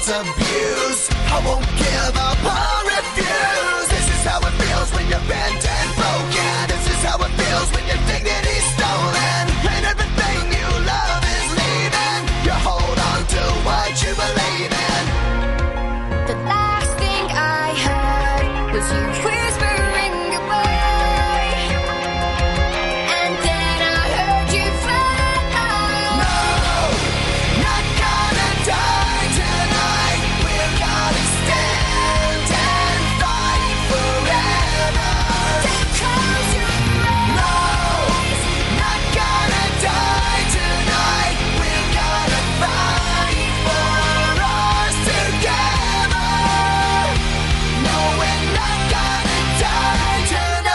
false abuse. I won't give up or refuse. This is how it feels when you're bent and broken. This is how it feels when your dignity's stolen and everything you love is leaving. You hold on to what you believe in. The last thing I heard was you whispering goodbye, and then I heard you fly. No, not gonna die tonight. We're gonna stand and fight forever. Then close your No, eyes. not gonna die tonight. We're gonna fight for us together. No, we're not gonna die tonight.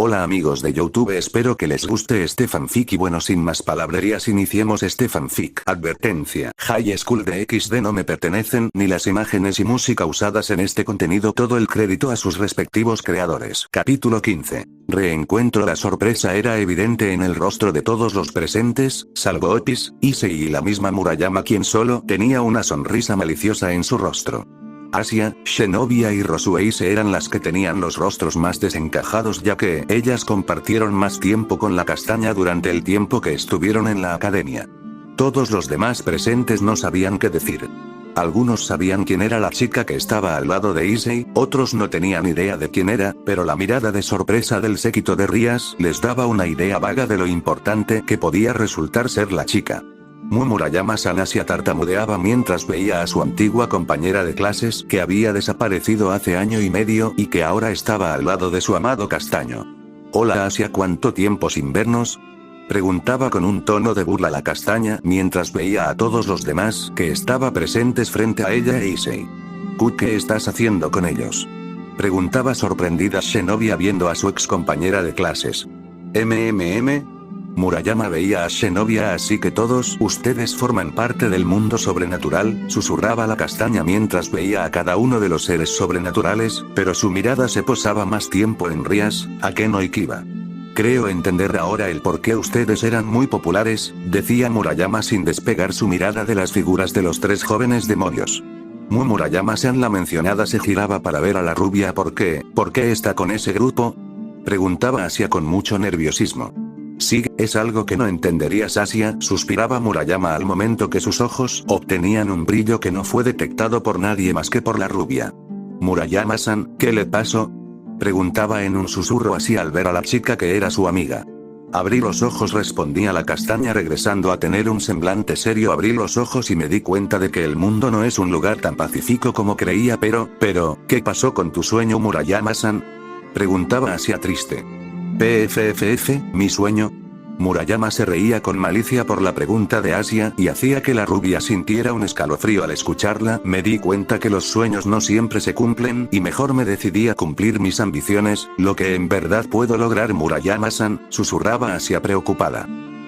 Hola amigos de YouTube, espero que les guste este fanfic y bueno, sin más palabrerías iniciemos este fanfic. Advertencia: High School de XD no me pertenecen, ni las imágenes y música usadas en este contenido, todo el crédito a sus respectivos creadores. Capítulo 15. Reencuentro. La sorpresa era evidente en el rostro de todos los presentes, salvo Otis, Issei y la misma Murayama, quien solo tenía una sonrisa maliciosa en su rostro. Asia, Shenobia y Rosueise eran las que tenían los rostros más desencajados, ya que ellas compartieron más tiempo con la castaña durante el tiempo que estuvieron en la academia. Todos los demás presentes no sabían qué decir. Algunos sabían quién era la chica que estaba al lado de Issei, otros no tenían idea de quién era, pero la mirada de sorpresa del séquito de Rías les daba una idea vaga de lo importante que podía resultar ser la chica. Murayama-san Asia tartamudeaba mientras veía a su antigua compañera de clases que había desaparecido hace año y medio y que ahora estaba al lado de su amado castaño. Hola Asia, ¿cuánto tiempo sin vernos? Preguntaba con un tono de burla la castaña mientras veía a todos los demás que estaba presentes frente a ella e Issei. ¿Qué estás haciendo con ellos? Preguntaba sorprendida Shenobia viendo a su ex compañera de clases. Murayama veía a Shenobia así que todos ustedes forman parte del mundo sobrenatural, susurraba la castaña mientras veía a cada uno de los seres sobrenaturales, pero su mirada se posaba más tiempo en Rías, Akeno y Kiba. Creo entender ahora el por qué ustedes eran muy populares, decía Murayama sin despegar su mirada de las figuras de los tres jóvenes demonios. Murayama-san, la mencionada, se giraba para ver a la rubia. ¿Por qué está con ese grupo? Preguntaba Asia con mucho nerviosismo. Sí, es algo que no entenderías Asia, suspiraba Murayama al momento que sus ojos obtenían un brillo que no fue detectado por nadie más que por la rubia. Murayama-san, ¿qué le pasó? Preguntaba en un susurro Asia al ver a la chica que era su amiga. Abrí los ojos, respondía la castaña regresando a tener un semblante serio. Abrí los ojos y me di cuenta de que el mundo no es un lugar tan pacífico como creía. Pero, ¿qué pasó con tu sueño Murayama-san? Preguntaba Asia triste. ¿Mi sueño? Murayama se reía con malicia por la pregunta de Asia y hacía que la rubia sintiera un escalofrío al escucharla. Me di cuenta que los sueños no siempre se cumplen y mejor me decidí a cumplir mis ambiciones, lo que en verdad puedo lograr Murayama-san, susurraba Asia preocupada.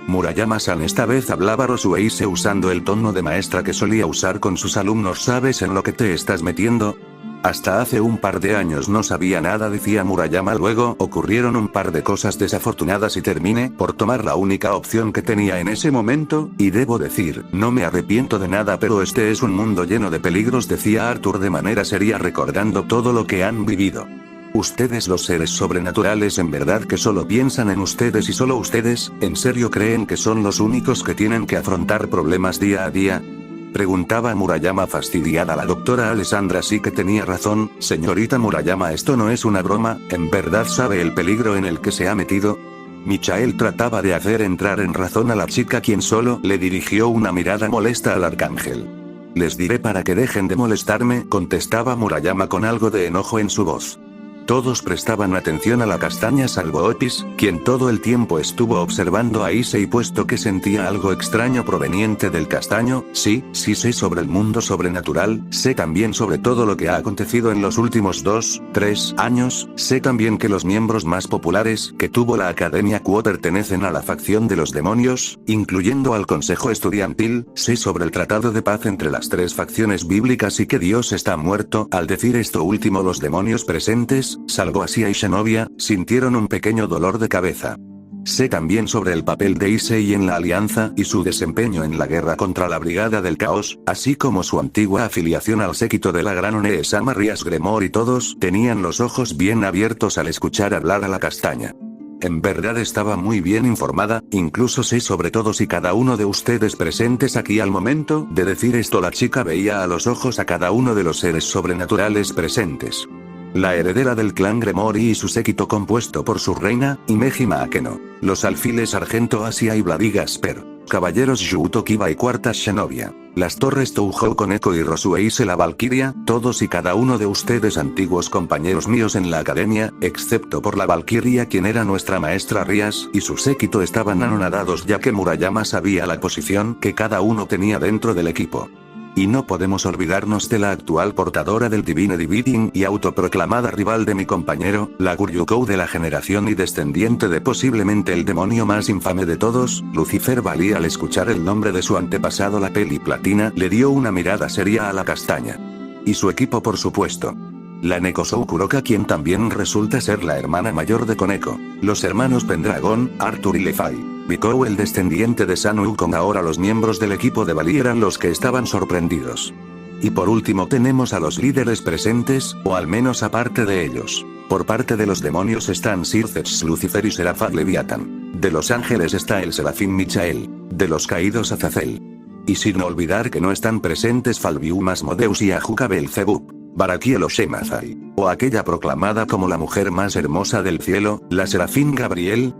Murayama-san, esta vez hablaba Rosueise usando el tono de maestra que solía usar con sus alumnos. ¿Sabes en lo que te estás metiendo? Hasta hace un par de años no sabía nada, decía Murayama. Luego ocurrieron un par de cosas desafortunadas y terminé por tomar la única opción que tenía en ese momento, y debo decir, no me arrepiento de nada, pero este es un mundo lleno de peligros, decía Arthur de manera seria recordando todo lo que han vivido. Ustedes, los seres sobrenaturales, en verdad que solo piensan en ustedes y solo ustedes, ¿en serio creen que son los únicos que tienen que afrontar problemas día a día? Preguntaba Murayama fastidiada. La doctora Alessandra sí que tenía razón, señorita Murayama, esto no es una broma, ¿en verdad sabe el peligro en el que se ha metido? Michael trataba de hacer entrar en razón a la chica, quien solo le dirigió una mirada molesta al arcángel. Les diré para que dejen de molestarme, contestaba Murayama con algo de enojo en su voz. Todos prestaban atención a la castaña salvo Otis, quien todo el tiempo estuvo observando a Issei puesto que sentía algo extraño proveniente del castaño. Sí sé sobre el mundo sobrenatural, sé también sobre todo lo que ha acontecido en los últimos 2-3 años, sé también que los miembros más populares que tuvo la Academia Quo pertenecen a la facción de los demonios, incluyendo al Consejo Estudiantil, sé sobre el tratado de paz entre las tres facciones bíblicas y que Dios está muerto. Al decir esto último, los demonios presentes, salvo Asia y Shenobia, sintieron un pequeño dolor de cabeza. Sé también sobre el papel de Issei en la alianza y su desempeño en la guerra contra la Brigada del Caos, así como su antigua afiliación al séquito de la gran One-sama. Rías Gremor y todos tenían los ojos bien abiertos al escuchar hablar a la castaña. En verdad estaba muy bien informada, incluso sé sobre todos y cada uno de ustedes presentes aquí. Al momento de decir esto, la chica veía a los ojos a cada uno de los seres sobrenaturales presentes. La heredera del clan Gremori y su séquito compuesto por su reina, Imejima Akeno, los alfiles Sargento Asia y Bloody Gasper, caballeros Yuuto Kiba y cuarta Shanobia, las torres Touhou Koneko y Rosueise la Valkyria, todos y cada uno de ustedes antiguos compañeros míos en la academia, excepto por la Valkyria quien era nuestra maestra Rías, y su séquito estaban anonadados ya que Murayama sabía la posición que cada uno tenía dentro del equipo. Y no podemos olvidarnos de la actual portadora del Divine Dividing y autoproclamada rival de mi compañero, la Guryukou de la generación y descendiente de posiblemente el demonio más infame de todos, Lucifer Bali. Al escuchar el nombre de su antepasado, la Peli Platina le dio una mirada seria a la castaña. Y su equipo, por supuesto. La Nekosou Kuroka, quien también resulta ser la hermana mayor de Koneko, los hermanos Pendragon, Arthur y Lefai. Bikou, el descendiente de Sun Wukong. Ahora los miembros del equipo de Bali eran los que estaban sorprendidos. Y por último tenemos a los líderes presentes, o al menos aparte de ellos. Por parte de los demonios están Sircex, Lucifer y Seraphat Leviathan. De los ángeles está el serafín Michael. De los caídos Azazel. Y sin olvidar que no están presentes Falbium Asmodeus y Ajuka Belzebub, Barakiel o Shemazai, o aquella proclamada como la mujer más hermosa del cielo, la serafín Gabriel,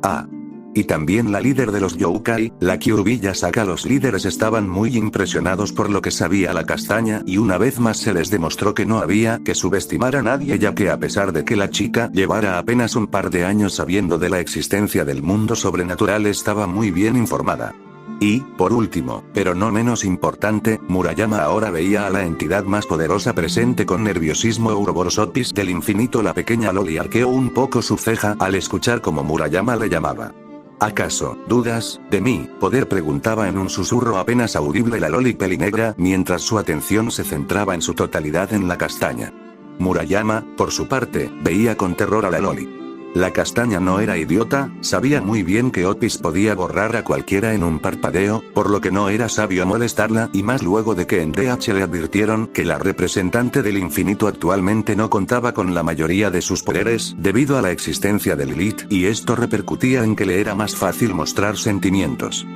y también la líder de los Youkai, la Kyurubi Saka. Los líderes estaban muy impresionados por lo que sabía la castaña y una vez más se les demostró que no había que subestimar a nadie, ya que a pesar de que la chica llevara apenas un par de años sabiendo de la existencia del mundo sobrenatural, estaba muy bien informada. Y, por último, pero no menos importante, Murayama ahora veía a la entidad más poderosa presente con nerviosismo. Ouroboros Otis del infinito. La pequeña Loli arqueó un poco su ceja al escuchar cómo Murayama le llamaba. ¿Acaso dudas de mi poder?, preguntaba en un susurro apenas audible la Loli pelinegra, mientras su atención se centraba en su totalidad en la castaña. Murayama, por su parte, veía con terror a la Loli. La castaña no era idiota, sabía muy bien que Otis podía borrar a cualquiera en un parpadeo, por lo que no era sabio molestarla, y más luego de que en DH le advirtieron que la representante del infinito actualmente no contaba con la mayoría de sus poderes debido a la existencia de Lilith, y esto repercutía en que le era más fácil mostrar sentimientos.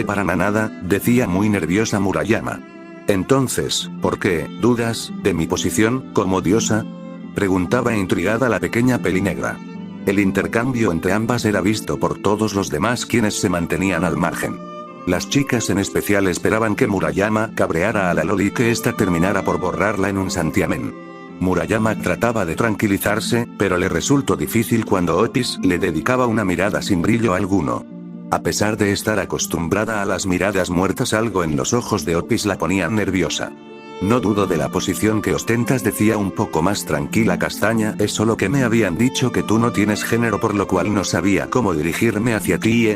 Para nada, decía muy nerviosa Murayama. Entonces, ¿por qué dudas de mi posición como diosa?, preguntaba intrigada la pequeña pelinegra. El intercambio entre ambas era visto por todos los demás, quienes se mantenían al margen. Las chicas en especial esperaban que Murayama cabreara a la Loli y que ésta terminara por borrarla en un santiamén. Murayama trataba de tranquilizarse, pero le resultó difícil cuando Otis le dedicaba una mirada sin brillo alguno. A pesar de estar acostumbrada a las miradas muertas, algo en los ojos de Otis la ponía nerviosa. No dudo de la posición que ostentas, decía un poco más tranquila castaña, es solo que me habían dicho que tú no tienes género, por lo cual no sabía cómo dirigirme hacia ti.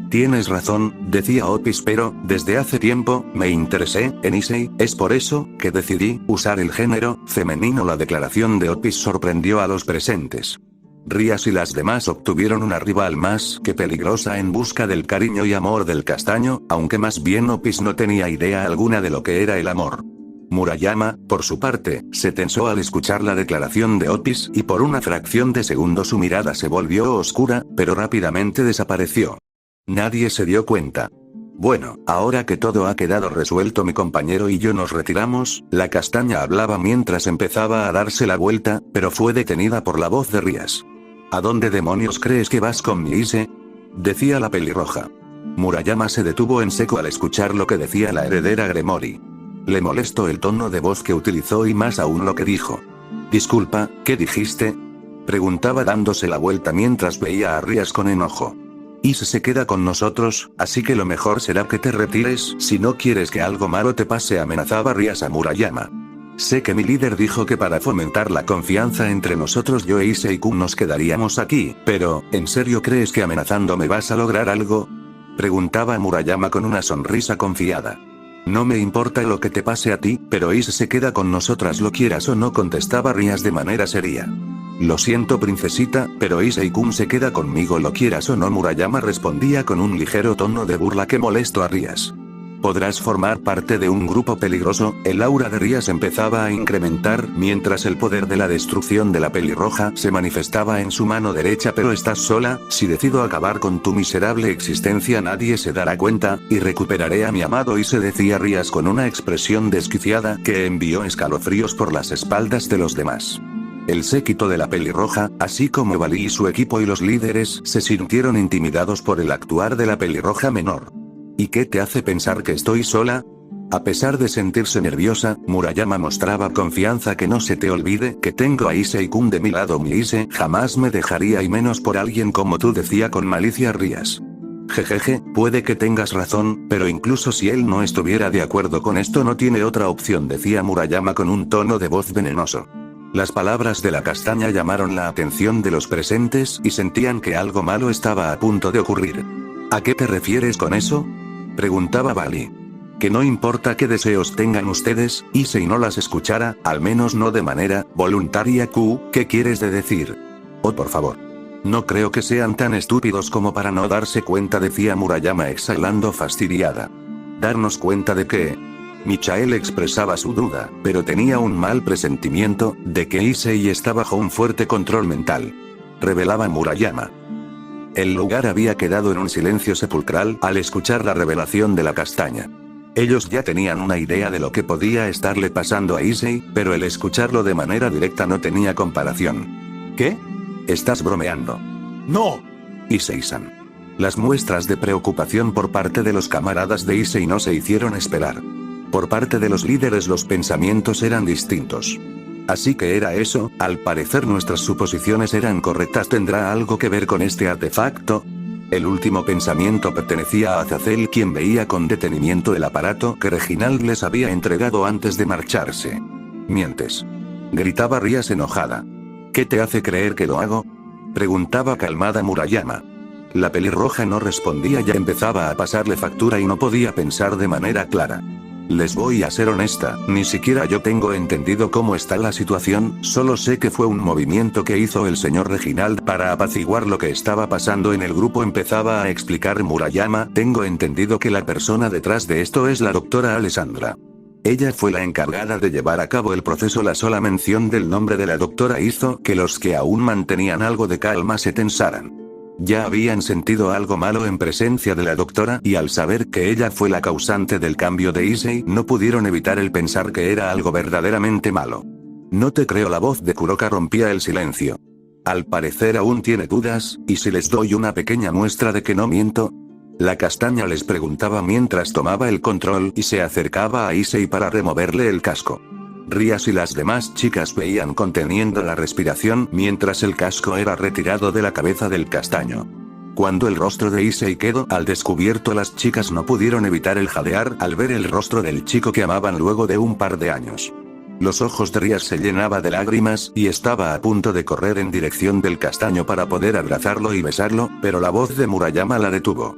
Tienes razón, decía Otis, pero, desde hace tiempo, me interesé en Issei, es por eso que decidí usar el género femenino. La declaración de Otis sorprendió a los presentes. Rías y las demás obtuvieron una rival más que peligrosa en busca del cariño y amor del castaño, aunque más bien Otis no tenía idea alguna de lo que era el amor. Murayama, por su parte, se tensó al escuchar la declaración de Otis, y por una fracción de segundo su mirada se volvió oscura, pero rápidamente desapareció. Nadie se dio cuenta. Bueno, ahora que todo ha quedado resuelto, mi compañero y yo nos retiramos. La castaña hablaba mientras empezaba a darse la vuelta, pero fue detenida por la voz de Rías. ¿A dónde demonios crees que vas con mi Issei?, decía la pelirroja. Murayama se detuvo en seco al escuchar lo que decía la heredera Gremori. Le molestó el tono de voz que utilizó y más aún lo que dijo. Disculpa, ¿qué dijiste?, preguntaba dándose la vuelta mientras veía a Rías con enojo. Issei se queda con nosotros, así que lo mejor será que te retires si no quieres que algo malo te pase, amenazaba Rías a Murayama. Sé que mi líder dijo que para fomentar la confianza entre nosotros yo e Issei-kun nos quedaríamos aquí, pero, ¿en serio crees que amenazándome vas a lograr algo?, preguntaba Murayama con una sonrisa confiada. No me importa lo que te pase a ti, pero Issei se queda con nosotras lo quieras o no, contestaba Rías de manera seria. Lo siento princesita, pero Issei-kun se queda conmigo lo quieras o no. Murayama respondía con un ligero tono de burla que molestó a Rías. Podrás formar parte de un grupo peligroso. El aura de Rías empezaba a incrementar, mientras el poder de la destrucción de la pelirroja se manifestaba en su mano derecha. Pero estás sola, si decido acabar con tu miserable existencia nadie se dará cuenta, y recuperaré a mi amado Ise, decía Rías con una expresión desquiciada que envió escalofríos por las espaldas de los demás. El séquito de la pelirroja, así como Bali y su equipo y los líderes, se sintieron intimidados por el actuar de la pelirroja menor. ¿Y qué te hace pensar que estoy sola? A pesar de sentirse nerviosa, Murayama mostraba confianza. Que no se te olvide que tengo a Issei-kun de mi lado. Mi Ise jamás me dejaría, y menos por alguien como tú, decía con malicia Rías. Jejeje, puede que tengas razón, pero incluso si él no estuviera de acuerdo con esto no tiene otra opción, decía Murayama con un tono de voz venenoso. Las palabras de la castaña llamaron la atención de los presentes y sentían que algo malo estaba a punto de ocurrir. ¿A qué te refieres con eso?, preguntaba Bali. Que no importa qué deseos tengan ustedes, Issei no las escuchara, al menos no de manera voluntaria. ¿Qué quieres decir? Oh, por favor. No creo que sean tan estúpidos como para no darse cuenta, decía Murayama exhalando fastidiada. ¿Darnos cuenta de qué? Michael expresaba su duda, pero tenía un mal presentimiento de que Issei está bajo un fuerte control mental. Revelaba Murayama. El lugar había quedado en un silencio sepulcral al escuchar la revelación de la castaña. Ellos ya tenían una idea de lo que podía estarle pasando a Issei, pero el escucharlo de manera directa no tenía comparación. ¿Qué? ¿Estás bromeando? ¡No! Issei-san. Las muestras de preocupación por parte de los camaradas de Issei no se hicieron esperar. Por parte de los líderes los pensamientos eran distintos. Así que era eso, al parecer nuestras suposiciones eran correctas. ¿Tendrá algo que ver con este artefacto? El último pensamiento pertenecía a Azazel, quien veía con detenimiento el aparato que Reginald les había entregado antes de marcharse. «Mientes», gritaba Rías enojada. «¿Qué te hace creer que lo hago?», preguntaba calmada Murayama. La pelirroja no respondía, ya empezaba a pasarle factura y no podía pensar de manera clara. Les voy a ser honesta, ni siquiera yo tengo entendido cómo está la situación, solo sé que fue un movimiento que hizo el señor Reginald para apaciguar lo que estaba pasando en el grupo, empezaba a explicar Murayama. Tengo entendido que la persona detrás de esto es la doctora Alessandra. Ella fue la encargada de llevar a cabo el proceso. La sola mención del nombre de la doctora hizo que los que aún mantenían algo de calma se tensaran. Ya habían sentido algo malo en presencia de la doctora, y al saber que ella fue la causante del cambio de Issei, no pudieron evitar el pensar que era algo verdaderamente malo. No te creo. La voz de Kuroka rompía el silencio. Al parecer aún tiene dudas, ¿y si les doy una pequeña muestra de que no miento? La castaña les preguntaba mientras tomaba el control y se acercaba a Issei para removerle el casco. Rías y las demás chicas veían conteniendo la respiración mientras el casco era retirado de la cabeza del castaño. Cuando el rostro de Issei quedó al descubierto, las chicas no pudieron evitar el jadear al ver el rostro del chico que amaban luego de un par de años. Los ojos de Rías se llenaban de lágrimas y estaba a punto de correr en dirección del castaño para poder abrazarlo y besarlo, pero la voz de Murayama la detuvo.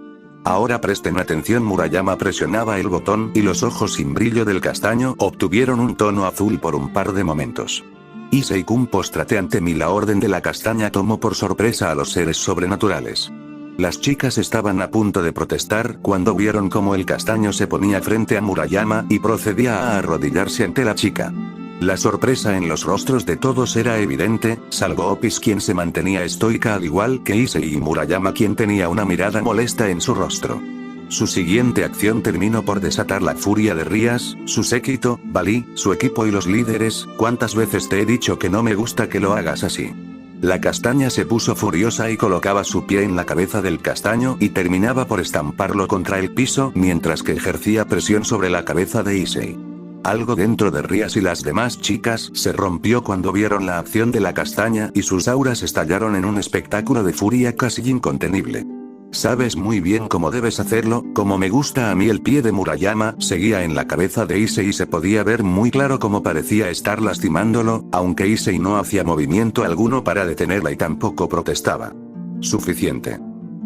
Ahora presten atención. Murayama presionaba el botón y los ojos sin brillo del castaño obtuvieron un tono azul por un par de momentos. Issei-kun, póstrate ante mí. La orden de la castaña tomó por sorpresa a los seres sobrenaturales. Las chicas estaban a punto de protestar cuando vieron cómo el castaño se ponía frente a Murayama y procedía a arrodillarse ante la chica. La sorpresa en los rostros de todos era evidente, salvo Opis, quien se mantenía estoica al igual que Issei, y Murayama, quien tenía una mirada molesta en su rostro. Su siguiente acción terminó por desatar la furia de Rías, su séquito, Bali, su equipo y los líderes. ¿Cuántas veces te he dicho que no me gusta que lo hagas así? La castaña se puso furiosa y colocaba su pie en la cabeza del castaño y terminaba por estamparlo contra el piso mientras que ejercía presión sobre la cabeza de Issei. Algo dentro de Rías y las demás chicas se rompió cuando vieron la acción de la castaña y sus auras estallaron en un espectáculo de furia casi incontenible. Sabes muy bien cómo debes hacerlo, como me gusta a mí. El pie de Murayama seguía en la cabeza de Issei y se podía ver muy claro cómo parecía estar lastimándolo, aunque Issei no hacía movimiento alguno para detenerla y tampoco protestaba. Suficiente.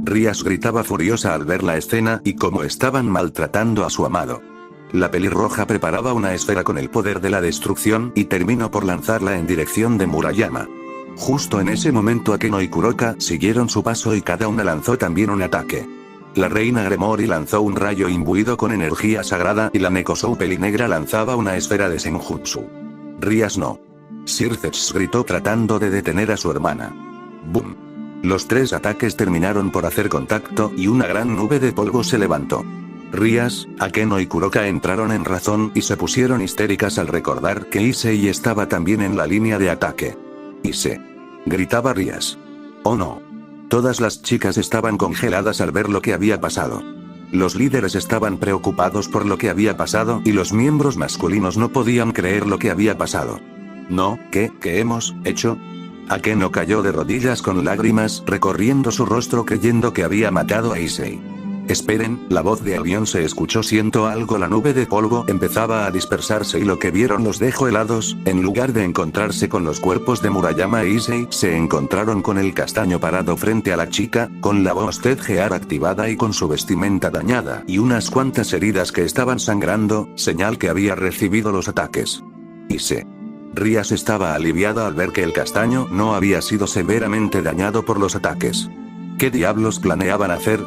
Rías gritaba furiosa al ver la escena y cómo estaban maltratando a su amado. La pelirroja preparaba una esfera con el poder de la destrucción y terminó por lanzarla en dirección de Murayama. Justo en ese momento Akeno y Kuroka siguieron su paso y cada una lanzó también un ataque. La reina Gremori lanzó un rayo imbuido con energía sagrada y la Nekosou Pelinegra lanzaba una esfera de Senjutsu. Rías no. Circex gritó tratando de detener a su hermana. ¡Boom! Los tres ataques terminaron por hacer contacto y una gran nube de polvo se levantó. Rías, Akeno y Kuroka entraron en razón y se pusieron histéricas al recordar que Issei estaba también en la línea de ataque. Issei. Gritaba Rías. ¡Oh no! Todas las chicas estaban congeladas al ver lo que había pasado. Los líderes estaban preocupados por lo que había pasado y los miembros masculinos no podían creer lo que había pasado. No, ¿qué hemos hecho? Akeno cayó de rodillas con lágrimas recorriendo su rostro creyendo que había matado a Issei. Esperen, la voz de Avión se escuchó. Siento algo. La nube de polvo empezaba a dispersarse y lo que vieron los dejó helados. En lugar de encontrarse con los cuerpos de Murayama e Issei, se encontraron con el castaño parado frente a la chica, con la voz Gear activada y con su vestimenta dañada y unas cuantas heridas que estaban sangrando, señal que había recibido los ataques. Issei. Rías estaba aliviada al ver que el castaño no había sido severamente dañado por los ataques. ¿Qué diablos planeaban hacer?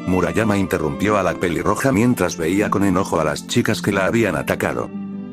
Murayama interrumpió a la pelirroja mientras veía con enojo a las chicas que la habían atacado.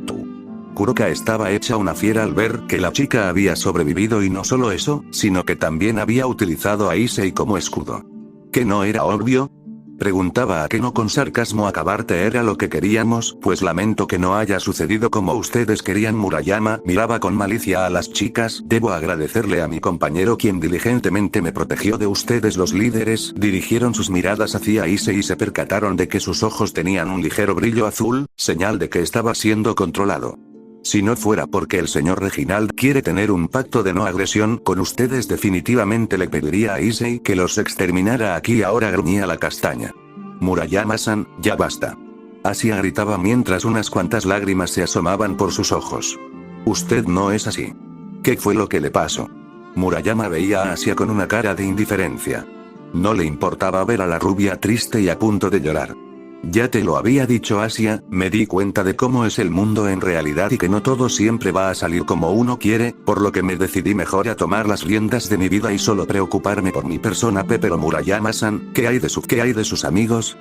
Tú. Kuroka estaba hecha una fiera al ver que la chica había sobrevivido y no solo eso, sino que también había utilizado a Issei como escudo. ¿Que no era obvio? Preguntaba Akeno con sarcasmo. Acabarte era lo que queríamos, pues lamento que no haya sucedido como ustedes querían. Murayama miraba con malicia a las chicas. Debo agradecerle a mi compañero quien diligentemente me protegió de ustedes. Los líderes dirigieron sus miradas hacia Issei y se percataron de que sus ojos tenían un ligero brillo azul, señal de que estaba siendo controlado. Si no fuera porque el señor Reginald quiere tener un pacto de no agresión con ustedes, definitivamente le pediría a Issei que los exterminara aquí ahora, gruñía la castaña. Murayama-san, ya basta. Asia gritaba mientras unas cuantas lágrimas se asomaban por sus ojos. Usted no es así. ¿Qué fue lo que le pasó? Murayama veía a Asia con una cara de indiferencia. No le importaba ver a la rubia triste y a punto de llorar. Ya te lo había dicho, Asia, me di cuenta de cómo es el mundo en realidad y que no todo siempre va a salir como uno quiere, por lo que me decidí mejor a tomar las riendas de mi vida y solo preocuparme por mi persona. Pero Murayama-san, ¿qué hay de sus amigos?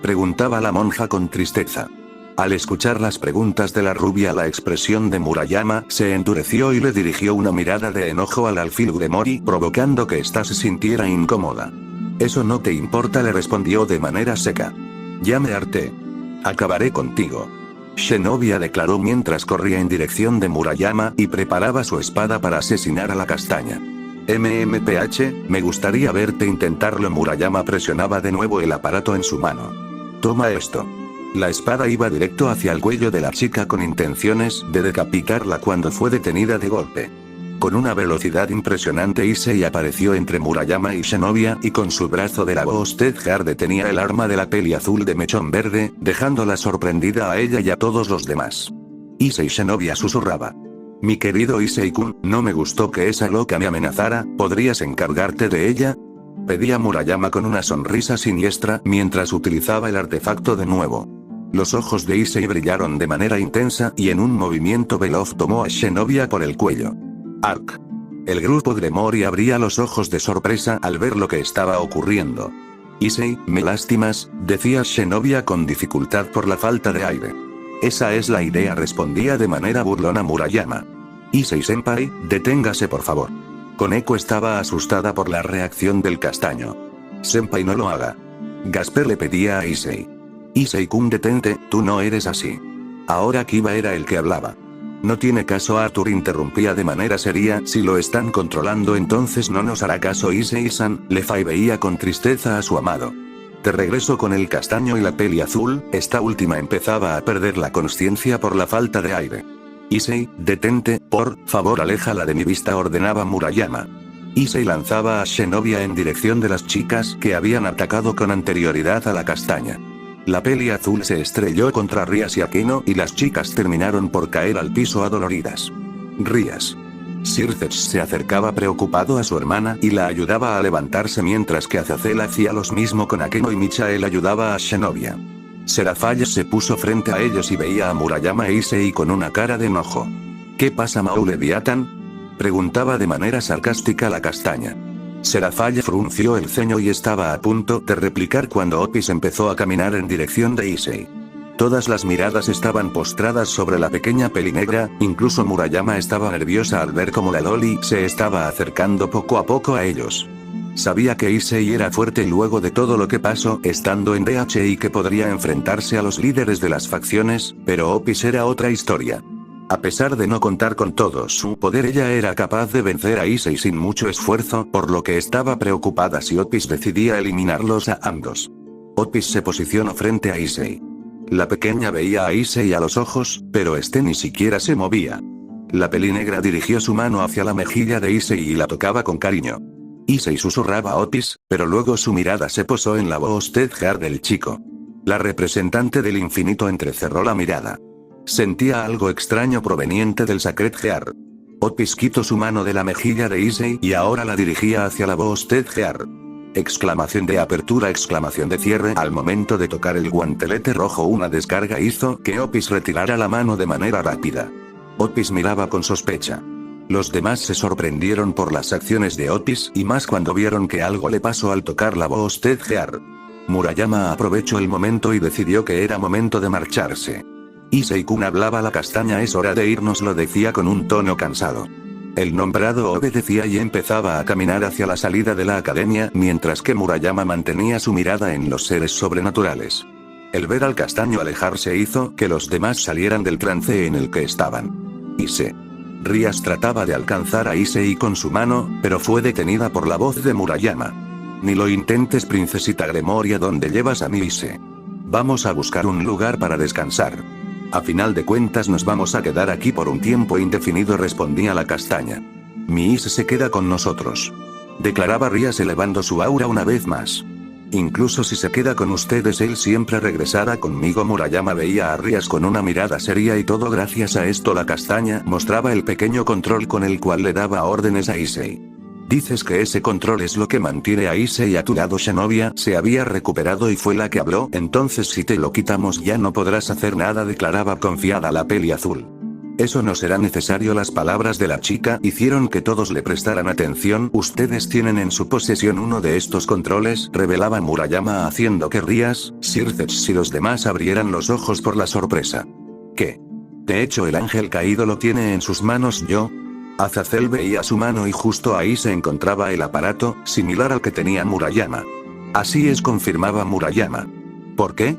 Preguntaba la monja con tristeza. Al escuchar las preguntas de la rubia, la expresión de Murayama se endureció y le dirigió una mirada de enojo al alfil Gremori, provocando que ésta se sintiera incómoda. Eso no te importa, le respondió de manera seca. Ya me harté. Acabaré contigo. Shenobia declaró mientras corría en dirección de Murayama y preparaba su espada para asesinar a la castaña. MMPH, me gustaría verte intentarlo. Murayama presionaba de nuevo el aparato en su mano. Toma esto. La espada iba directo hacia el cuello de la chica con intenciones de decapitarla cuando fue detenida de golpe. Con una velocidad impresionante, Issei apareció entre Murayama y Shenobia y con su brazo de la voz Gear detenía el arma de la peli azul de mechón verde, dejándola sorprendida a ella y a todos los demás. Issei. Shenobia susurraba. Mi querido Issei-kun, no me gustó que esa loca me amenazara, ¿podrías encargarte de ella? Pedía Murayama con una sonrisa siniestra mientras utilizaba el artefacto de nuevo. Los ojos de Issei brillaron de manera intensa y en un movimiento veloz tomó a Shenobia por el cuello. Ark. El grupo Gremori abría los ojos de sorpresa al ver lo que estaba ocurriendo. Issei, me lastimas, decía Shenobia con dificultad por la falta de aire. Esa es la idea, respondía de manera burlona Murayama. Issei-senpai, deténgase por favor. Koneko estaba asustada por la reacción del castaño. Senpai, no lo haga. Gasper le pedía a Issei. Issei-kun, detente, tú no eres así. Ahora Kiba era el que hablaba. No tiene caso, Arthur interrumpía de manera seria, si lo están controlando entonces no nos hará caso. Issei-san, Lefai veía con tristeza a su amado. Te regreso con el castaño y la peli azul. Esta última empezaba a perder la consciencia por la falta de aire. Issei, detente, por favor, aléjala de mi vista, ordenaba Murayama. Issei lanzaba a Shenobia en dirección de las chicas que habían atacado con anterioridad a la castaña. La peli azul se estrelló contra Rías y Akeno y las chicas terminaron por caer al piso adoloridas. Rías. Circex se acercaba preocupado a su hermana y la ayudaba a levantarse mientras que Azazel hacía lo mismo con Akeno y Michael ayudaba a Shenobia. Serafall se puso frente a ellos y veía a Murayama e Issei con una cara de enojo. ¿Qué pasa, Mau Leviathan? Preguntaba de manera sarcástica la castaña. Serafalla frunció el ceño y estaba a punto de replicar cuando Otis empezó a caminar en dirección de Issei. Todas las miradas estaban postradas sobre la pequeña pelinegra, incluso Murayama estaba nerviosa al ver cómo la Loli se estaba acercando poco a poco a ellos. Sabía que Issei era fuerte luego de todo lo que pasó estando en DH y que podría enfrentarse a los líderes de las facciones, pero Otis era otra historia. A pesar de no contar con todo su poder, ella era capaz de vencer a Issei sin mucho esfuerzo, por lo que estaba preocupada si Otis decidía eliminarlos a ambos. Otis se posicionó frente a Issei. La pequeña veía a Issei a los ojos, pero este ni siquiera se movía. La pelinegra dirigió su mano hacia la mejilla de Issei y la tocaba con cariño. Issei susurraba a Otis, pero luego su mirada se posó en la voz Tedjar del chico. La representante del infinito entrecerró la mirada. Sentía algo extraño proveniente del Sacred Gear. Otis quitó su mano de la mejilla de Issei y ahora la dirigía hacia la voz Tedjar. Exclamación de apertura, exclamación de cierre. Al momento de tocar el guantelete rojo, una descarga hizo que Otis retirara la mano de manera rápida. Otis miraba con sospecha. Los demás se sorprendieron por las acciones de Otis y más cuando vieron que algo le pasó al tocar la voz Tedjar. Murayama aprovechó el momento y decidió que era momento de marcharse. Issei-kun hablaba la castaña, es hora de irnos, lo decía con un tono cansado. El nombrado obedecía y empezaba a caminar hacia la salida de la academia, mientras que Murayama mantenía su mirada en los seres sobrenaturales. El ver al castaño alejarse hizo que los demás salieran del trance en el que estaban. Issei. Rias trataba de alcanzar a Issei con su mano, pero fue detenida por la voz de Murayama. Ni lo intentes, princesita Gremoria, ¿dónde llevas a mi Issei? Vamos a buscar un lugar para descansar. A final de cuentas nos vamos a quedar aquí por un tiempo indefinido, respondía la castaña. Mi Issei se queda con nosotros, declaraba Rias elevando su aura una vez más. Incluso si se queda con ustedes, él siempre regresará conmigo. Murayama veía a Rias con una mirada seria y todo gracias a esto la castaña mostraba el pequeño control con el cual le daba órdenes a Issei. Dices que ese control es lo que mantiene a Issei a tu lado. Shanovia se había recuperado y fue la que habló. Entonces si te lo quitamos ya no podrás hacer nada, declaraba confiada la peli azul. Eso no será necesario. Las palabras de la chica hicieron que todos le prestaran atención. Ustedes tienen en su posesión uno de estos controles, revelaba Murayama haciendo que Rias, Sircex y los demás abrieran los ojos por la sorpresa. ¿Qué? De hecho el ángel caído lo tiene en sus manos. Yo. Azazel veía su mano y justo ahí se encontraba el aparato, similar al que tenía Murayama. Así es, confirmaba Murayama. ¿Por qué?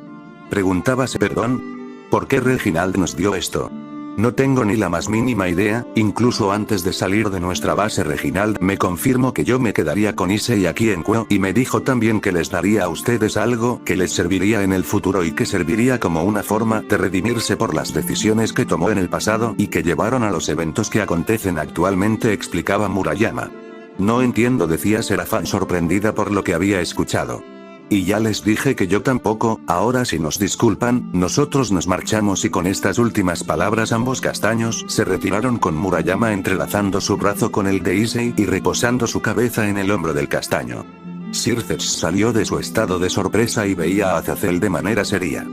Preguntábase. Perdón. ¿Por qué Reginald nos dio esto? No tengo ni la más mínima idea. Incluso antes de salir de nuestra base, Reginald me confirmó que yo me quedaría con Issei aquí en Kuo, y me dijo también que les daría a ustedes algo que les serviría en el futuro y que serviría como una forma de redimirse por las decisiones que tomó en el pasado y que llevaron a los eventos que acontecen actualmente, explicaba Murayama. No entiendo, decía Serafán sorprendida por lo que había escuchado. Y ya les dije que yo tampoco. Ahora si nos disculpan, nosotros nos marchamos. Y con estas últimas palabras ambos castaños se retiraron con Murayama entrelazando su brazo con el de Issei y reposando su cabeza en el hombro del castaño. Sircex salió de su estado de sorpresa y veía a Azazel de manera seria.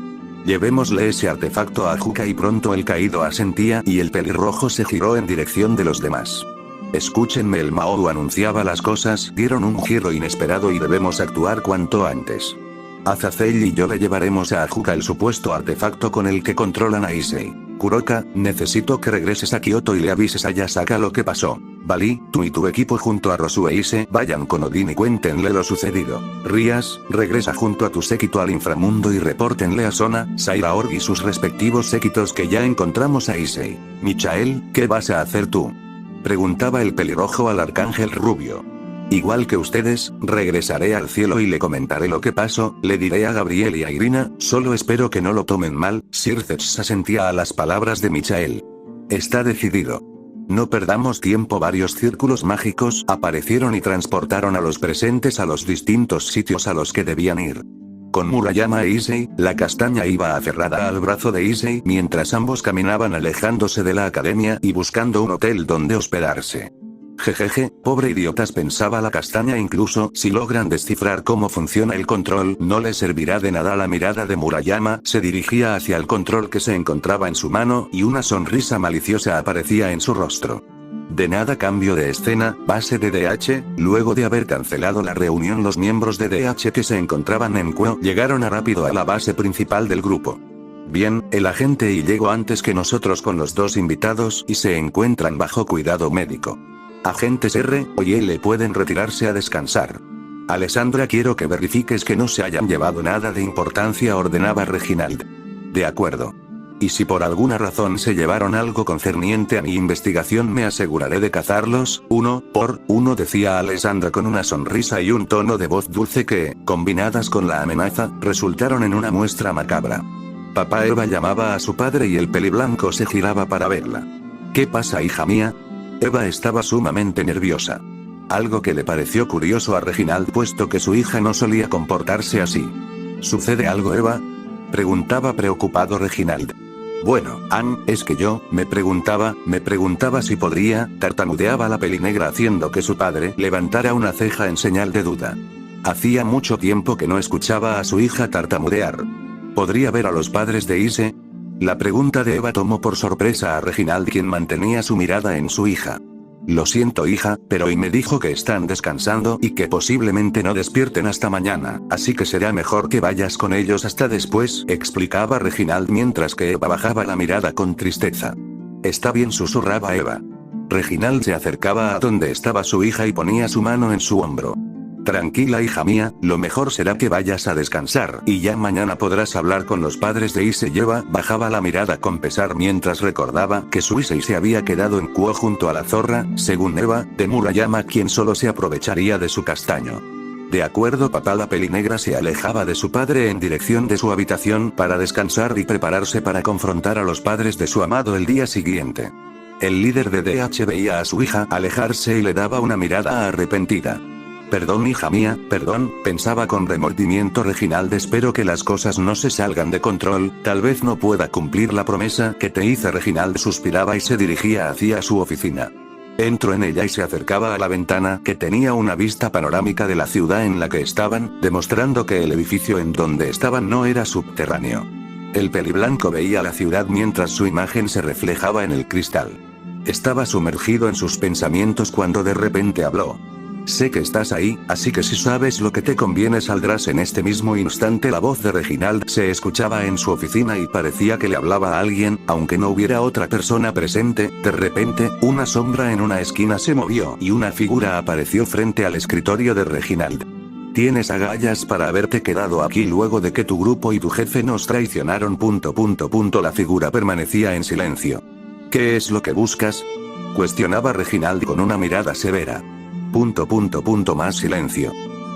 Llevémosle ese artefacto a Juca, y pronto el caído asentía y el pelirrojo se giró en dirección de los demás. Escúchenme, el Maou anunciaba las cosas, dieron un giro inesperado y debemos actuar cuanto antes. Azazel y yo le llevaremos a Juca el supuesto artefacto con el que controlan a Issei. Kuroka, necesito que regreses a Kioto y le avises a Yasaka lo que pasó. Bali, tú y tu equipo junto a Rosu e Issei vayan con Odin y cuéntenle lo sucedido. Rias, regresa junto a tu séquito al inframundo y repórtenle a Sona, Sairaorg y sus respectivos séquitos que ya encontramos a Issei. Michael, ¿qué vas a hacer tú? Preguntaba el pelirrojo al arcángel rubio. Igual que ustedes, regresaré al cielo y le comentaré lo que pasó, le diré a Gabriel y a Irina, solo espero que no lo tomen mal. Sircex asentía a las palabras de Michael. Está decidido. No perdamos tiempo. Varios círculos mágicos aparecieron y transportaron a los presentes a los distintos sitios a los que debían ir. Con Murayama e Issei, la castaña iba aferrada al brazo de Issei mientras ambos caminaban alejándose de la academia y buscando un hotel donde hospedarse. Jejeje, pobre idiotas, pensaba la castaña, incluso si logran descifrar cómo funciona el control, no les servirá de nada. La mirada de Murayama se dirigía hacia el control que se encontraba en su mano y una sonrisa maliciosa aparecía en su rostro. De nada, cambio de escena, base de DH. Luego de haber cancelado la reunión, los miembros de DH que se encontraban en Quo llegaron rápido a la base principal del grupo. Bien, el agente Y llegó antes que nosotros con los dos invitados y se encuentran bajo cuidado médico. Agentes R y L pueden retirarse a descansar. Alessandra, quiero que verifiques que no se hayan llevado nada de importancia, ordenaba Reginald. De acuerdo. Y si por alguna razón se llevaron algo concerniente a mi investigación, me aseguraré de cazarlos, uno por uno, decía Alessandra con una sonrisa y un tono de voz dulce que, combinadas con la amenaza, resultaron en una muestra macabra. Papá Eva llamaba a su padre y el peliblanco se giraba para verla. ¿Qué pasa, hija mía? Eva estaba sumamente nerviosa. Algo que le pareció curioso a Reginald, puesto que su hija no solía comportarse así. ¿Sucede algo, Eva?, preguntaba preocupado Reginald. Bueno, Ann, es que yo, me preguntaba si podría, tartamudeaba la pelinegra haciendo que su padre levantara una ceja en señal de duda. Hacía mucho tiempo que no escuchaba a su hija tartamudear. ¿Podría ver a los padres de Ise? La pregunta de Eva tomó por sorpresa a Reginald, quien mantenía su mirada en su hija. Lo siento, hija, pero Y me dijo que están descansando y que posiblemente no despierten hasta mañana, así que será mejor que vayas con ellos hasta después, explicaba Reginald mientras que Eva bajaba la mirada con tristeza. Está bien, susurraba Eva. Reginald se acercaba a donde estaba su hija y ponía su mano en su hombro. Tranquila, hija mía, lo mejor será que vayas a descansar, y ya mañana podrás hablar con los padres de Ise. Eva bajaba la mirada con pesar mientras recordaba que su Ise se había quedado en Quo junto a la zorra, según Eva, de Murayama, quien solo se aprovecharía de su castaño. De acuerdo, papá. La pelinegra se alejaba de su padre en dirección de su habitación para descansar y prepararse para confrontar a los padres de su amado el día siguiente. El líder de DH veía a su hija alejarse y le daba una mirada arrepentida. Perdón, hija mía, perdón, pensaba con remordimiento Reginald, espero que las cosas no se salgan de control, tal vez no pueda cumplir la promesa que te hice. Reginald suspiraba y se dirigía hacia su oficina. Entró en ella y se acercaba a la ventana, que tenía una vista panorámica de la ciudad en la que estaban, demostrando que el edificio en donde estaban no era subterráneo. El peliblanco veía la ciudad mientras su imagen se reflejaba en el cristal. Estaba sumergido en sus pensamientos cuando de repente habló. Sé que estás ahí, así que si sabes lo que te conviene saldrás en este mismo instante. La voz de Reginald se escuchaba en su oficina y parecía que le hablaba a alguien, aunque no hubiera otra persona presente. De repente, una sombra en una esquina se movió y una figura apareció frente al escritorio de Reginald. Tienes agallas para haberte quedado aquí luego de que tu grupo y tu jefe nos traicionaron. La figura permanecía en silencio. ¿Qué es lo que buscas?, cuestionaba Reginald con una mirada severa. Más silencio.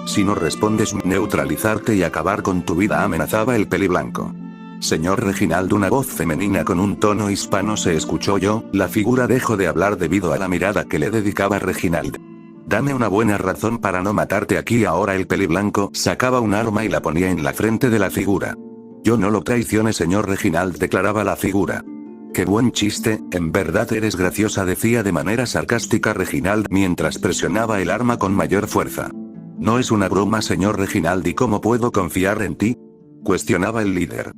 Si no respondes, neutralizarte y acabar con tu vida, amenazaba el peliblanco. Señor Reginald, una voz femenina con un tono hispano se escuchó. La figura dejó de hablar debido a la mirada que le dedicaba Reginald. Dame una buena razón para no matarte aquí ahora. El peliblanco sacaba un arma y la ponía en la frente de la figura. Yo no lo traicioné, señor Reginald, declaraba la figura. Qué buen chiste, en verdad eres graciosa, decía de manera sarcástica Reginald mientras presionaba el arma con mayor fuerza. No es una broma, señor Reginald, ¿y cómo puedo confiar en ti?, cuestionaba el líder.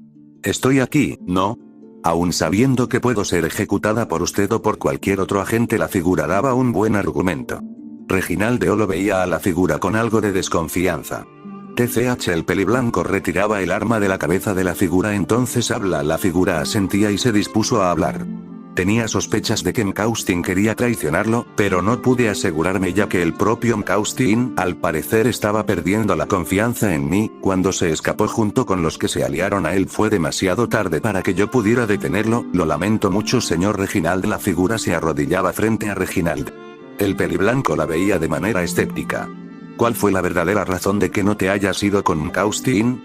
Estoy aquí, ¿no?, aún sabiendo que puedo ser ejecutada por usted o por cualquier otro agente. La figura daba un buen argumento. Reginald lo veía a la figura con algo de desconfianza. TCH. El peliblanco retiraba el arma de la cabeza de la figura. Entonces habla. La figura asentía y se dispuso a hablar. Tenía sospechas de que Mkaustin quería traicionarlo, pero no pude asegurarme ya que el propio Mkaustin, al parecer, estaba perdiendo la confianza en mí. Cuando se escapó junto con los que se aliaron a él fue demasiado tarde para que yo pudiera detenerlo. Lo lamento mucho, señor Reginald. La figura se arrodillaba frente a Reginald. El peliblanco la veía de manera escéptica. ¿Cuál fue la verdadera razón de que no te hayas ido con Mkaustin?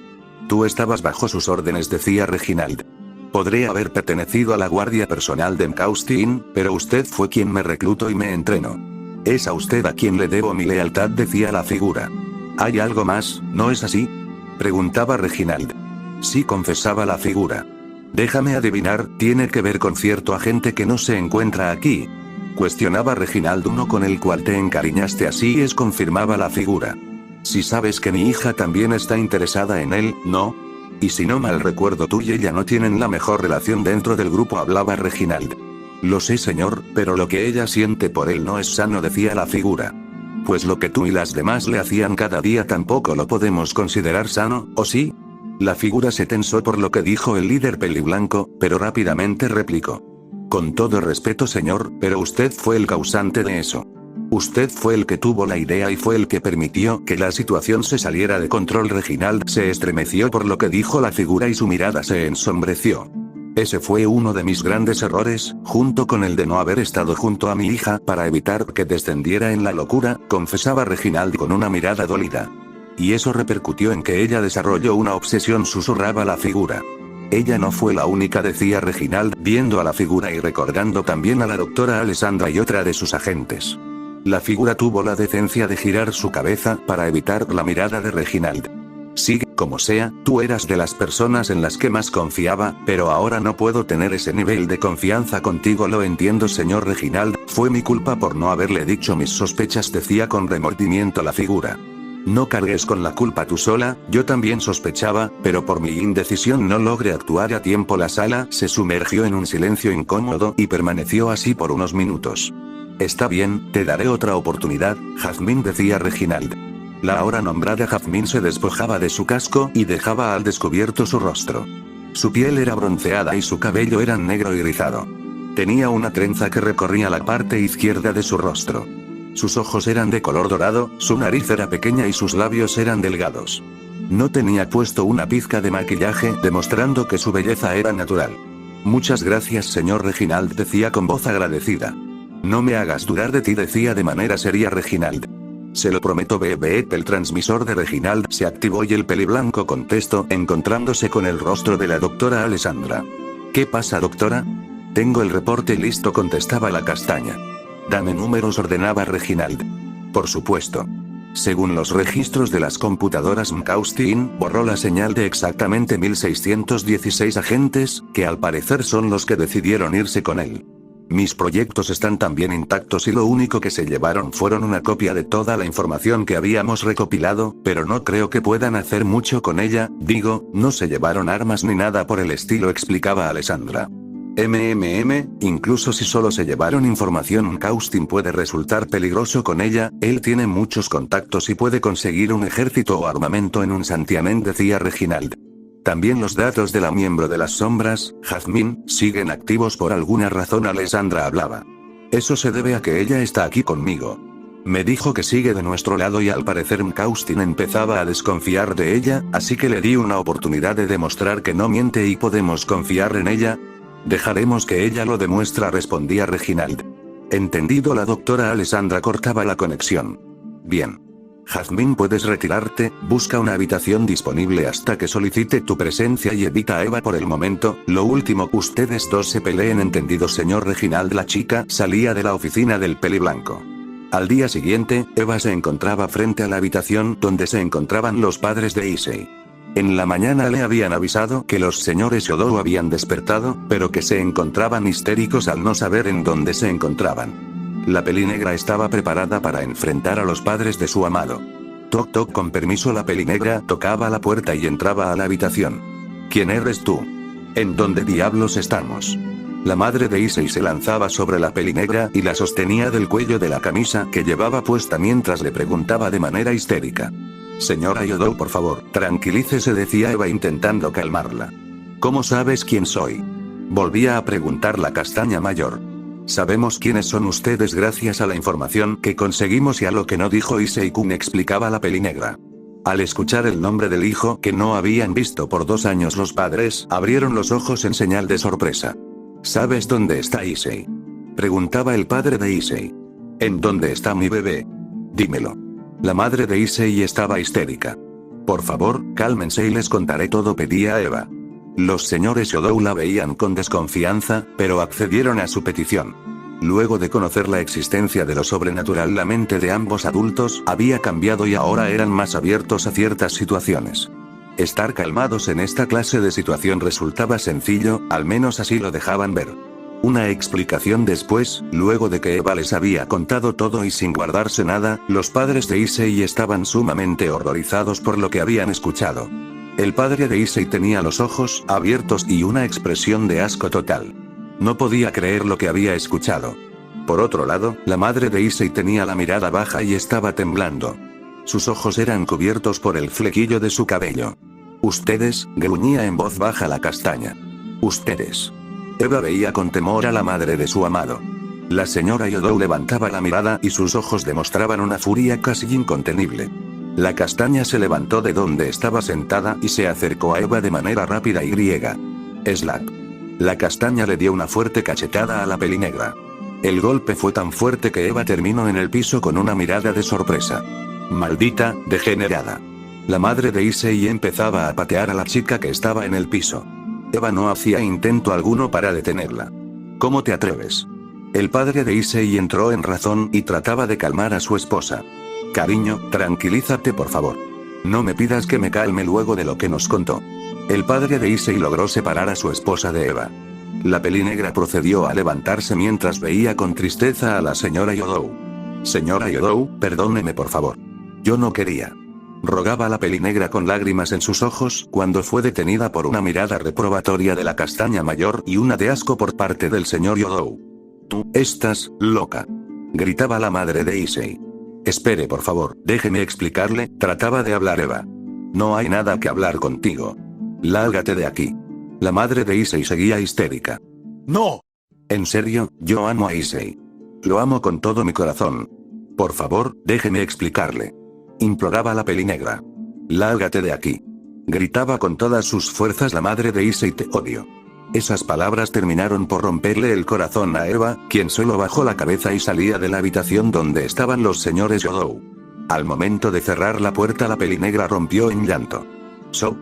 Tú estabas bajo sus órdenes, decía Reginald. Podré haber pertenecido a la guardia personal de Mkaustin, pero usted fue quien me reclutó y me entrenó. Es a usted a quien le debo mi lealtad, decía la figura. ¿Hay algo más, no es así?, preguntaba Reginald. Sí, confesaba la figura. Déjame adivinar, tiene que ver con cierto agente que no se encuentra aquí, cuestionaba Reginald. Uno con el cual te encariñaste. Así es, confirmaba la figura. Si sabes que mi hija también está interesada en él, ¿no? Y si no mal recuerdo, tú y ella no tienen la mejor relación dentro del grupo, hablaba Reginald. Lo sé señor, pero lo que ella siente por él no es sano, decía la figura. Pues lo que tú y las demás le hacían cada día tampoco lo podemos considerar sano, ¿o sí? La figura se tensó por lo que dijo el líder peliblanco, pero rápidamente replicó. Con todo respeto señor, pero usted fue el causante de eso. Usted fue el que tuvo la idea y fue el que permitió que la situación se saliera de control. Reginald se estremeció por lo que dijo la figura y su mirada se ensombreció. Ese fue uno de mis grandes errores, junto con el de no haber estado junto a mi hija para evitar que descendiera en la locura, confesaba Reginald con una mirada dolida. Y eso repercutió en que ella desarrolló una obsesión, susurraba la figura. Ella no fue la única, decía Reginald, viendo a la figura y recordando también a la doctora Alessandra y otra de sus agentes. La figura tuvo la decencia de girar su cabeza para evitar la mirada de Reginald. Sí, como sea, tú eras de las personas en las que más confiaba, pero ahora no puedo tener ese nivel de confianza contigo. Lo entiendo señor Reginald, fue mi culpa por no haberle dicho mis sospechas, decía con remordimiento la figura. No cargues con la culpa tú sola, yo también sospechaba, pero por mi indecisión no logré actuar a tiempo. La sala se sumergió en un silencio incómodo y permaneció así por unos minutos. Está bien, te daré otra oportunidad, Jazmín, decía Reginald. La ahora nombrada Jazmín se despojaba de su casco y dejaba al descubierto su rostro. Su piel era bronceada y su cabello era negro y rizado. Tenía una trenza que recorría la parte izquierda de su rostro. Sus ojos eran de color dorado, su nariz era pequeña y sus labios eran delgados. No tenía puesto una pizca de maquillaje, demostrando que su belleza era natural. Muchas gracias señor Reginald, decía con voz agradecida. No me hagas dudar de ti, decía de manera seria Reginald. Se lo prometo. Beep. El transmisor de Reginald se activó y el peliblanco contestó, encontrándose con el rostro de la doctora Alessandra. ¿Qué pasa, doctora? Tengo el reporte listo, contestaba la castaña. Dame números, ordenaba Reginald. Por supuesto. Según los registros de las computadoras, Mkaustin borró la señal de exactamente 1616 agentes, que al parecer son los que decidieron irse con él. Mis proyectos están también intactos y lo único que se llevaron fueron una copia de toda la información que habíamos recopilado, pero no creo que puedan hacer mucho con ella, digo, no se llevaron armas ni nada por el estilo, explicaba Alessandra. Incluso si solo se llevaron información, Mkaustin puede resultar peligroso con ella, él tiene muchos contactos y puede conseguir un ejército o armamento en un santiamén, decía Reginald. También los datos de la miembro de las sombras, Jazmín, siguen activos por alguna razón. Alessandra hablaba. Eso se debe a que ella está aquí conmigo. Me dijo que sigue de nuestro lado y al parecer Mkaustin empezaba a desconfiar de ella, así que le di una oportunidad de demostrar que no miente y podemos confiar en ella. Dejaremos que ella lo demuestre, respondía Reginald. Entendido. La doctora Alessandra cortaba la conexión. Bien. Jazmín, puedes retirarte, busca una habitación disponible hasta que solicite tu presencia y evita a Eva por el momento. Lo último, ustedes dos se peleen, entendido señor Reginald. La chica salía de la oficina del peliblanco. Al día siguiente, Eva se encontraba frente a la habitación donde se encontraban los padres de Issei. En la mañana le habían avisado que los señores Yodou habían despertado, pero que se encontraban histéricos al no saber en dónde se encontraban. La pelinegra estaba preparada para enfrentar a los padres de su amado. Toc toc, con permiso. La pelinegra tocaba la puerta y entraba a la habitación. ¿Quién eres tú? ¿En dónde diablos estamos? La madre de Issei se lanzaba sobre la pelinegra y la sostenía del cuello de la camisa que llevaba puesta mientras le preguntaba de manera histérica. Señora Yodou, por favor, tranquilícese, decía Eva intentando calmarla. ¿Cómo sabes quién soy? Volvía a preguntar la castaña mayor. Sabemos quiénes son ustedes gracias a la información que conseguimos y a lo que no dijo Issei-kun, explicaba la pelinegra. Al escuchar el nombre del hijo que no habían visto por 2 años, los padres abrieron los ojos en señal de sorpresa. ¿Sabes dónde está Issei?, preguntaba el padre de Issei. ¿En dónde está mi bebé? Dímelo. La madre de Issei estaba histérica. Por favor, cálmense y les contaré todo, pedía Eva. Los señores Yodou la veían con desconfianza, pero accedieron a su petición. Luego de conocer la existencia de lo sobrenatural, la mente de ambos adultos había cambiado y ahora eran más abiertos a ciertas situaciones. Estar calmados en esta clase de situación resultaba sencillo, al menos así lo dejaban ver. Una explicación después, luego de que Eva les había contado todo y sin guardarse nada, los padres de Issei estaban sumamente horrorizados por lo que habían escuchado. El padre de Issei tenía los ojos abiertos y una expresión de asco total. No podía creer lo que había escuchado. Por otro lado, la madre de Issei tenía la mirada baja y estaba temblando. Sus ojos eran cubiertos por el flequillo de su cabello. Ustedes, gruñía en voz baja la castaña. Ustedes. Eva veía con temor a la madre de su amado. La señora Yodou levantaba la mirada y sus ojos demostraban una furia casi incontenible. La castaña se levantó de donde estaba sentada y se acercó a Eva de manera rápida y griega. Slap. La castaña le dio una fuerte cachetada a la pelinegra. El golpe fue tan fuerte que Eva terminó en el piso con una mirada de sorpresa. Maldita, degenerada. La madre de Issei empezaba a patear a la chica que estaba en el piso. Eva no hacía intento alguno para detenerla. ¿Cómo te atreves? El padre de Issei entró en razón y trataba de calmar a su esposa. Cariño, tranquilízate por favor. No me pidas que me calme luego de lo que nos contó. El padre de Issei logró separar a su esposa de Eva. La pelinegra procedió a levantarse mientras veía con tristeza a la señora Yodou. Señora Yodou, perdóneme por favor. Yo no quería. Rogaba la pelinegra con lágrimas en sus ojos cuando fue detenida por una mirada reprobatoria de la castaña mayor y una de asco por parte del señor Yodou. Tú, estás loca. Gritaba la madre de Issei. Espere por favor, déjeme explicarle, trataba de hablar Eva. No hay nada que hablar contigo. Lárgate de aquí. La madre de Issei seguía histérica. ¡No! En serio, yo amo a Issei. Lo amo con todo mi corazón. Por favor, déjeme explicarle. Imploraba la pelinegra. Lárgate de aquí. Gritaba con todas sus fuerzas la madre de Issei, te odio. Esas palabras terminaron por romperle el corazón a Eva, quien solo bajó la cabeza y salía de la habitación donde estaban los señores Yodou. Al momento de cerrar la puerta la pelinegra rompió en llanto.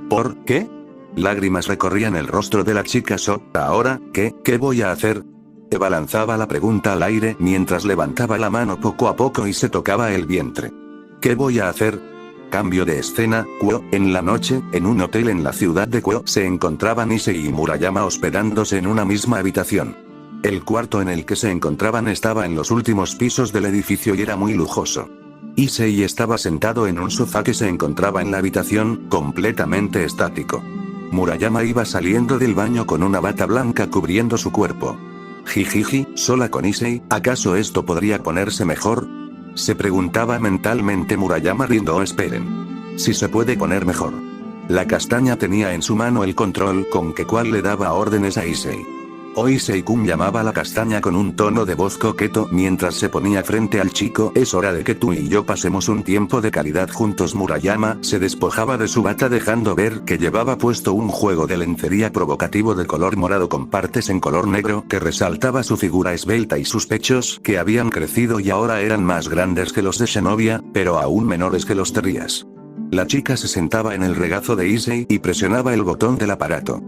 ¿Por qué? Lágrimas recorrían el rostro de la chica. ¿Ahora qué voy a hacer? Eva lanzaba la pregunta al aire mientras levantaba la mano poco a poco y se tocaba el vientre. ¿Qué voy a hacer? Cambio de escena, Kuo, en la noche, en un hotel en la ciudad de Kuo se encontraban Issei y Murayama hospedándose en una misma habitación. El cuarto en el que se encontraban estaba en los últimos pisos del edificio y era muy lujoso. Issei estaba sentado en un sofá que se encontraba en la habitación, completamente estático. Murayama iba saliendo del baño con una bata blanca cubriendo su cuerpo. Jijiji, sola con Issei, ¿acaso esto podría ponerse mejor? Se preguntaba mentalmente Murayama riendo. Esperen. Si se puede poner mejor. La castaña tenía en su mano el control con que cual le daba órdenes a Issei. Issei-kun llamaba a la castaña con un tono de voz coqueto mientras se ponía frente al chico. Es hora de que tú y yo pasemos un tiempo de calidad juntos. Murayama se despojaba de su bata dejando ver que llevaba puesto un juego de lencería provocativo de color morado con partes en color negro que resaltaba su figura esbelta y sus pechos que habían crecido y ahora eran más grandes que los de Shinobi, pero aún menores que los de Rías. La chica se sentaba en el regazo de Issei y presionaba el botón del aparato.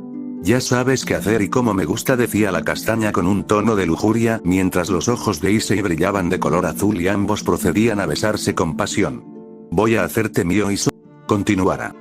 Ya sabes qué hacer y cómo me gusta, decía la castaña con un tono de lujuria, mientras los ojos de Issei brillaban de color azul y ambos procedían a besarse con pasión. Voy a hacerte mío y continuará.